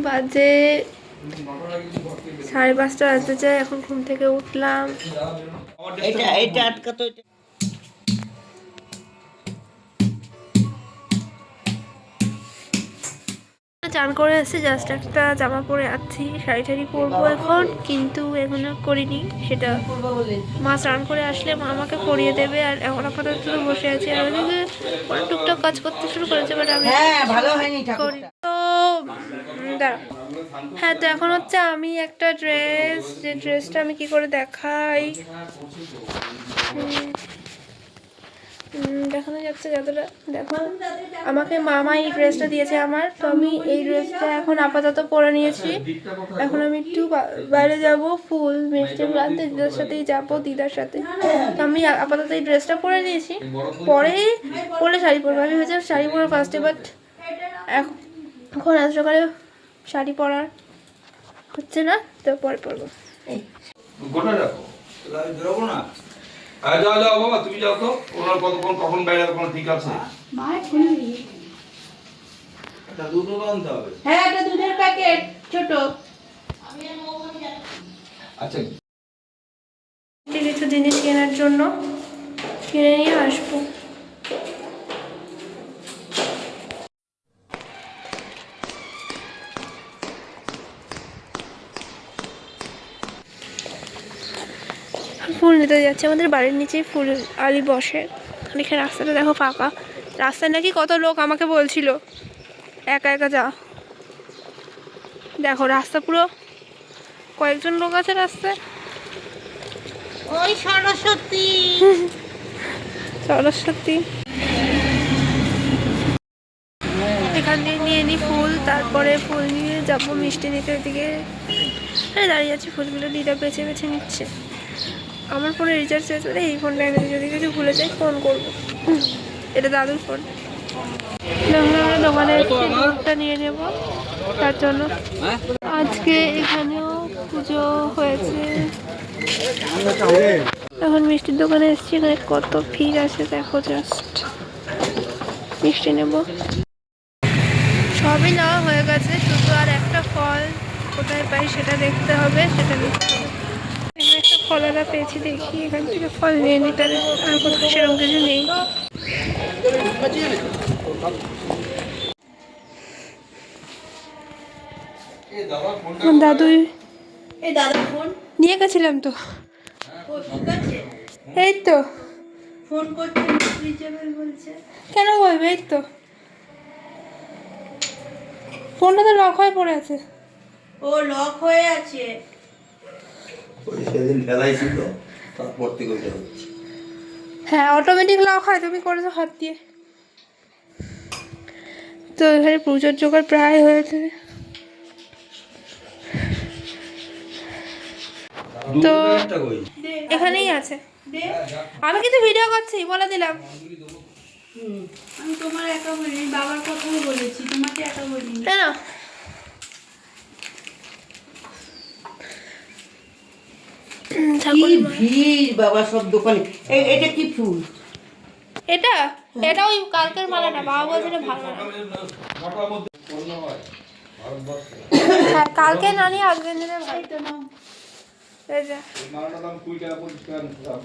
বাজে 5:30 বাজতে যায়। এখন ঘুম থেকে উঠলাম। এটা আটকাতো। চান করে এসে জাস্ট একটা জামা পরে আছি, শাড়ি টাড়ি পরবো এখন, কিন্তু এখনো করিনি সেটা। মা চান করে আসলে মা আমাকে পরিয়ে দেবে। আর এখন আপাতত বসে আছি, আর ওদিকে টুকটাক কাজ করতে শুরু করেছে, বাট আমি করি তো। দাঁড়া, হ্যাঁ, তো এখন হচ্ছে আমি একটা ড্রেস, যে ড্রেসটা আমি কি করে দেখাই, দেখানো যাচ্ছে যতটা। দেখো, আমাকে মামা এই ড্রেসটা দিয়েছে আমার, তো আমি এই ড্রেসটা এখন আপাতত পরে নিয়েছি। এখন আমি একটু বাইরে যাব, ফুল মিষ্টি আনতে দিদার সাথেই যাবো, দিদার সাথে। তো আমি আপাতত এই ড্রেসটা পরে নিয়েছি, পরেই পরলে শাড়ি পরবো। আমি হয়েছে শাড়ি পরা ফার্স্টে, বাট এখন আজ সকালে শাড়ি পরার হচ্ছে না, তো পরে পরবো। যাও যাও বাবা, তুমি যাও তো। ওনার কতক্ষণ কখন বাইরে কোনো ঠিক আছে? একটা দুধ আনতে হবে। হ্যাঁ, একটা দুধের প্যাকেট ছোট। আচ্ছা, কিছু জিনিস কেনার জন্য কিনে নিয়ে আসবো। ফুল নিতে যাচ্ছে, আমাদের বাড়ির নিচেই ফুল আলি বসে। এখানে রাস্তাটা দেখো ফাঁকা, রাস্তায় নাকি কত লোক আমাকে বলছিল একা একা যা। দেখো রাস্তা পুরো কয়েকজন লোক আছে রাস্তায়। ওই সরস্বতী সরস্বতী। এখান দিয়ে নিয়ে নিই ফুল, তারপরে ফুল নিয়ে যাবো মিষ্টি নিতে। ওইদিকে দাঁড়িয়ে আছি, ফুলগুলো দিদা বেছে বেছে নিচ্ছে। আমার ফোনে রিচার্জ শেষ হলে এই ফোনটা এনে যদি কিছু ভুলে যাই ফোন করবো। এটা দাদুর ফোন। দোকানে এসে দুধটা নিয়ে নেব, তার জন্য। আজকে এখানেও পুজো হয়েছে। এখন মিষ্টির দোকানে এসেছি, এখানে কত ভিড় আছে দেখো, জাস্ট মিষ্টি নেব। সবই নেওয়া হয়ে গেছে, শুধু আর একটা ফল কোথায় পাই সেটা দেখতে হবে, সেটা নিতে হবে। এখানে একটা ফলওয়ালা পেয়েছি, দেখি এখান থেকে ফল নিয়ে নিই, তাহলে আর কোথাও সেরকম কিছু নেই। দাদুই নিয়ে গেছিলাম তো, এই তো ফোন করছে, রিচেবল বলছে। কেন বলবে, এই তো ফোনটা তো লক হয়ে পড়ে আছে। ও লক হয়ে আছে। সেদিন ফেলাইছি তো, তারপর থেকে ওইটা হচ্ছে। হ্যাঁ, অটোমেটিক লক হয়, তুমি করেছো হাত দিয়ে। তো এখানে পুজোর জোগাড় প্রায় হয়েছে। তো এখানেই আছে, আমি কিন্তু ভিডিও করছি বলে দিলাম। আমি তোমার একা বলিনি, বাবার কথাই বলেছি, তোমাকে একা বলিনি। কেন? কি ভিড় বাবা সব দোকানে। এটা কি ফুল? এটা ওই কালকের মালাটা, বাবা বলছে এটা ভালো না। হ্যাঁ, কালকে নানি আসবেন দিনে ভাই তো নাও। এই যে মালাটার দাম 20 টাকা 25 টাকা দাম।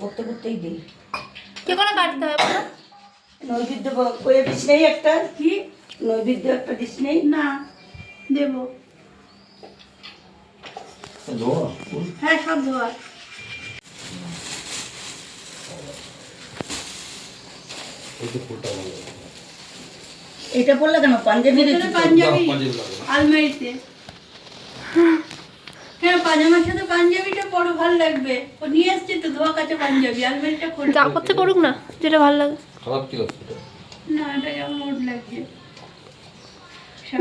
করতে করতেই দিই। কি করে কাটতে হবে বলো? নৈবেদ্য করে দিস নেই একটা? কি নৈবেদ্য একটা দিস নেই? না, দেব। হ্যাঁ, সব ধোয়া। এটা পড়লে কেন? পাঞ্জাবি আলমারিতে কেন? পাজামার সাথে পাঞ্জাবিটা পরো, ভালো লাগবে। ও নিয়ে আসছে তো ধোয়া কাচা পাঞ্জাবি, আলমারিটা খোল। যা করতে পড়ুক না, যেটা ভালো লাগে। খারাপ কি হচ্ছে? না, এটা কেমন ওড লাগছে।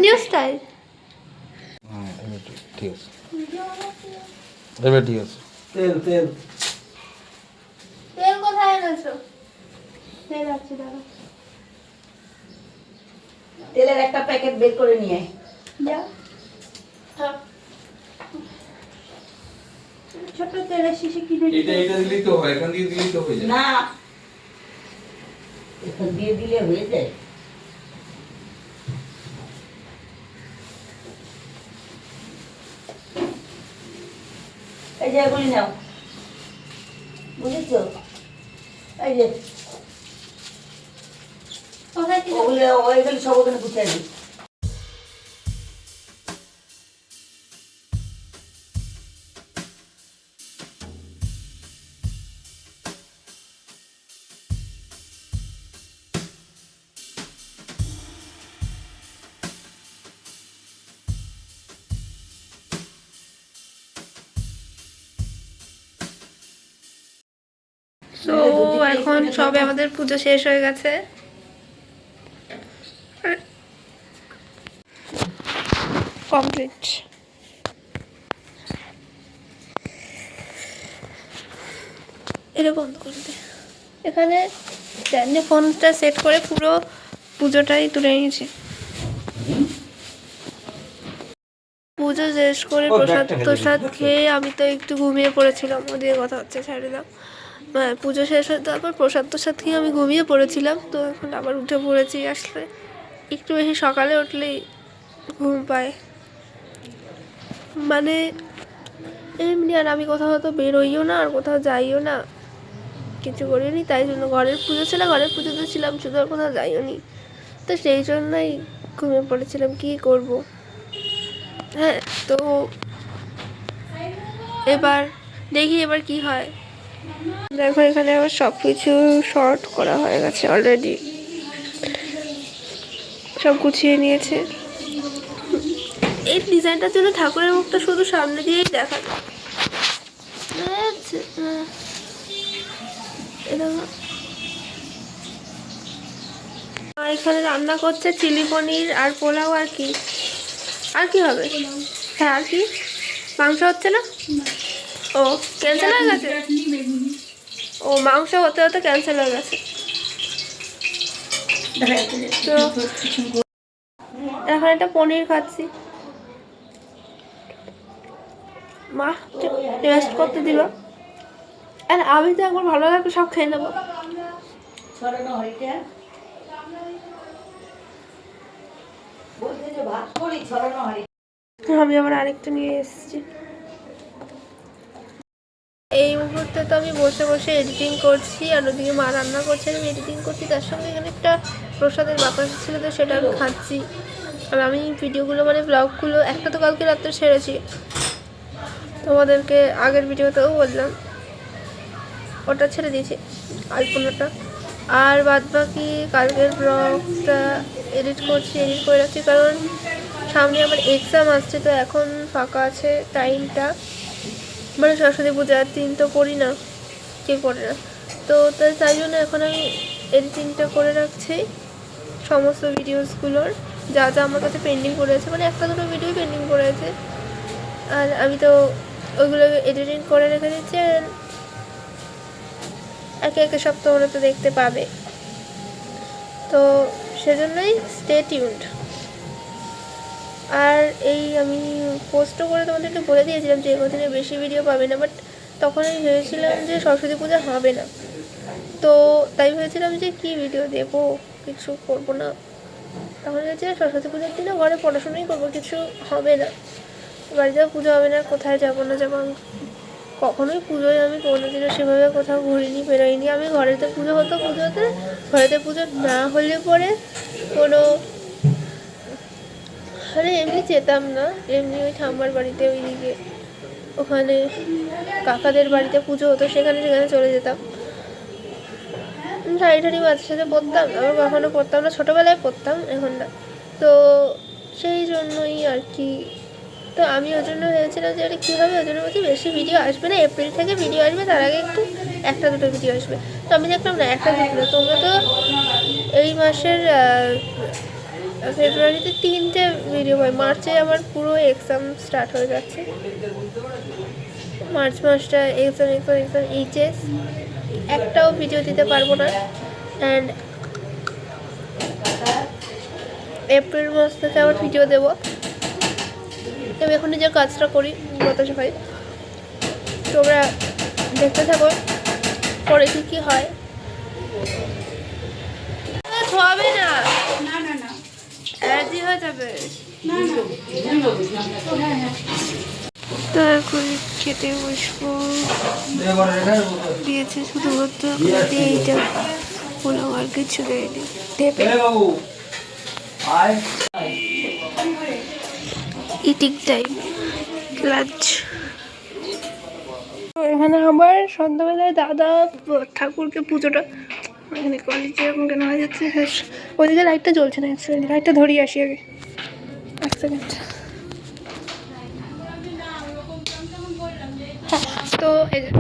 New style. হ্যাঁ, ঠিক আছে, এবার ঠিক আছে। তেল তেল তেল কোথায় এনেছো? তেল আছে, দাঁড়াও। তেলের একটা প্যাকেট বের করে নিয়ে আয়। যা। হ্যাঁ, ছোট তেলের শিশি কিনে এটা দিলেই তো হয়, এখান দিয়ে দিলেই তো হয়ে যায়। না, দিয়ে দিলে হয়ে যায়। এই যে এগুলি নাও, বুঝেছো? এই যে ওইগুলি সব ওখানে গুছিয়ে দিই। তো এখন সবে আমাদের পুজো শেষ হয়ে গেছে। কমপ্লিট। এটা বন্ধ করে দে। এখানে স্ট্যান্ডে ফোনটা সেট করে পুরো পুজোটাই তুলে নিয়েছি। পুজো শেষ করে প্রসাদ খেয়ে আমি তো একটু ঘুমিয়ে পড়েছিলাম। ওদিকে কথা হচ্ছে, ছেড়ে দাও। হ্যাঁ, পুজো শেষ হয়ে তারপর প্রসাদ খেয়ে আমি ঘুমিয়ে পড়েছিলাম। তো এখন আবার উঠে পড়েছি। আসলে একটু বেশি সকালে উঠলেই ঘুম পায়, মানে এমনি। আর আমি কোথাও হয়তো বেরোইও না, আর কোথাও যাইও না, কিছু করিও নি। তাই জন্য ঘরের পুজো ছিল, ঘরের পুজোতে ছিলাম শুধু, আর কোথাও যাইও নি। তো সেই জন্যই ঘুমিয়ে পড়েছিলাম। কী করব? হ্যাঁ, তো এবার দেখি এবার কি হয়। দেখো এখানে আবার সব কিছু শর্ট করা হয়ে গেছে অলরেডি, সব গুছিয়ে নিয়েছে। এই ডিজাইনটার জন্য ঠাকুরের মুখটা শুধু সামনে দিয়েই দেখা যায়। আর এখানে রান্না করছে চিলি পনির আর পোলাও। আর কি হবে? হ্যাঁ, আর কি? মাংস হচ্ছে না? ও ক্যান্সেল হয়ে গেছে? ও মাংস হতে হতে ক্যান্সেল হয়ে গেছে। তো এখন একটা পনির খাচ্ছি। মা টেস্ট করতে দিল, আর আমি তো একবার ভালো লাগবে সব খেয়ে নেবো। আমি আবার আরেকটা নিয়ে এসেছি। এই মুহূর্তে তো আমি বসে বসে এডিটিং করছি, আর ওদিকে মা রান্না করছে, আমি এডিটিং করছি। তার সঙ্গে এখানে একটা প্রসাদের বাতাসা ছিল, তো সেটা আমি খাচ্ছি। আর আমি ভিডিওগুলো, মানে ব্লগগুলো একটা তো কালকে রাত্রে সেরেছি, তোমাদেরকে আগের ভিডিওতেও বললাম, ওটা ছেড়ে দিয়েছি আলপনাটা। আর বাদ বাকি কালকের ব্লগটা এডিট করে রাখছি, কারণ সামনে আমার এক্সাম আসছে। তো এখন ফাঁকা আছে টাইমটা, মানে সরস্বতী পূজার দিন তো করি না, কে করে না। তো তাই জন্য এখন আমি এডিটিংটা করে রাখছি সমস্ত ভিডিওসগুলোর, যা যা আমার কাছে পেন্ডিং পড়ে আছে, মানে একটা দুটো ভিডিও পেন্ডিং পড়ে আছে। আর আমি তো ওইগুলো এডিটিং করে রেখে দিচ্ছি, আর একে একে সব তোমরা তো দেখতে পাবে। তো সেজন্যই স্টে টিউনড। আর এই আমি পোস্টও করে তোমাদের একটু বলে দিয়েছিলাম যে এখানে বেশি ভিডিও পাবে না, বাট তখন আমি ভেবেছিলাম যে সরস্বতী পূজা হবে না, তো তাই ভেবেছিলাম যে কি ভিডিও দেবো, কিছু করবো না। তখন ভেবেছিলাম সরস্বতী পূজার দিনে ঘরে পড়াশোনাই করবো, কিছু হবে না, বাড়িতেও পুজো হবে না, কোথায় যাবো না যাবো। কখনোই পুজোয় আমি কোনোদিনও সেভাবে কোথাও ঘুরিনি, বেরোইনি। আমি ঘরেতে পুজো হতো, পুজোতে ঘরেতে পুজো না হলে পরে কোনো, মানে এমনি যেতাম না, এমনি ওই ঠাম্মার বাড়িতে ওইদিকে ওখানে কাকাদের বাড়িতে পুজো হতো, সেখানে চলে যেতাম। শাড়ি টাড়ি মাঝে সাথে পরতাম, আবার কখনো পরতাম না, ছোটোবেলায় পরতাম, এখন না। তো সেই জন্যই আর কি। তো আমি ওই জন্য ভেবেছিলাম যে এটা কী হবে, ওই জন্য বলছি বেশি ভিডিও আসবে না, এপ্রিল থেকে ভিডিও আসবে, তার আগে একটু একটা দুটো ভিডিও আসবে। তো আমি দেখলাম না, একটা দুটো, তোমরা তো এই মাসের ফেব্রুয়ারিতে 3টে ভিডিও হয়, মার্চে আমার পুরো এক্সাম স্টার্ট হয়ে যাচ্ছে। মার্চ মাসটা এক্সাম এইচএস, একটাও ভিডিও দিতে পারবো না। অ্যান্ড এপ্রিল মাস থেকে আবার ভিডিও দেবো। আমি এখন নিজের কাজটা করি, বাতাসা পাই, তোমরা দেখতে থাকো পরে কী হয়। হবে না, না না না অ্যালার্জি হয়ে যাবে। না না হ্যাঁ হ্যাঁ তো এখন খেতে বসবো। দিয়েছে শুধুমাত্র এইটা, পোলাও আর কিছু দেয়নি। দেবে ইটিং টাইম, লাঞ্চ। তো এখানে আবার সন্ধ্যাবেলায় দাদা ঠাকুরকে পুজোটা, এখানে কলেজে এরকম কেন হয়ে যাচ্ছে। ওইদিকে লাইটটা জ্বলছে না, অ্যাকচুয়ালি লাইটটা ধরিয়ে আসি আগে, এক সেকেন্ড। তো এই যে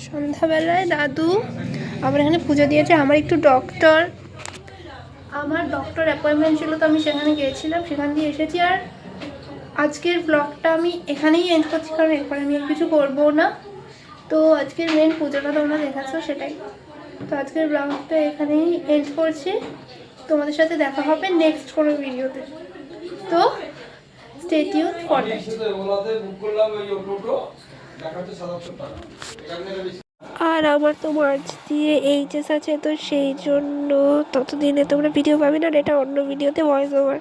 সন্ধ্যাবেলায় দাদু আবার এখানে পুজো দিয়েছে। আমার ডক্টর অ্যাপয়েন্টমেন্ট ছিল, তো আমি সেখানে গিয়েছিলাম, সেখান দিয়ে এসেছি। আর আজকের ব্লগটা আমি এখানেই এন্ড করছি, কারণ এরপর আমি আর কিছু করবো না। তো আজকের মেন পুজোটা তোমরা দেখাচ্ছো, সেটাই। তো আজকের ব্লগটা এখানেই এন্ড করছি। তোমাদের সাথে দেখা হবে নেক্সট কোনো ভিডিওতে। তো স্টে টিউন ফর দ্যাট। আর আমার তো মার্চ দিয়ে এইচএস আছে, তো সেই জন্য ততদিনে তোমরা ভিডিও পাবে না, এটা অন্য ভিডিওতে ভয়েস ওভার।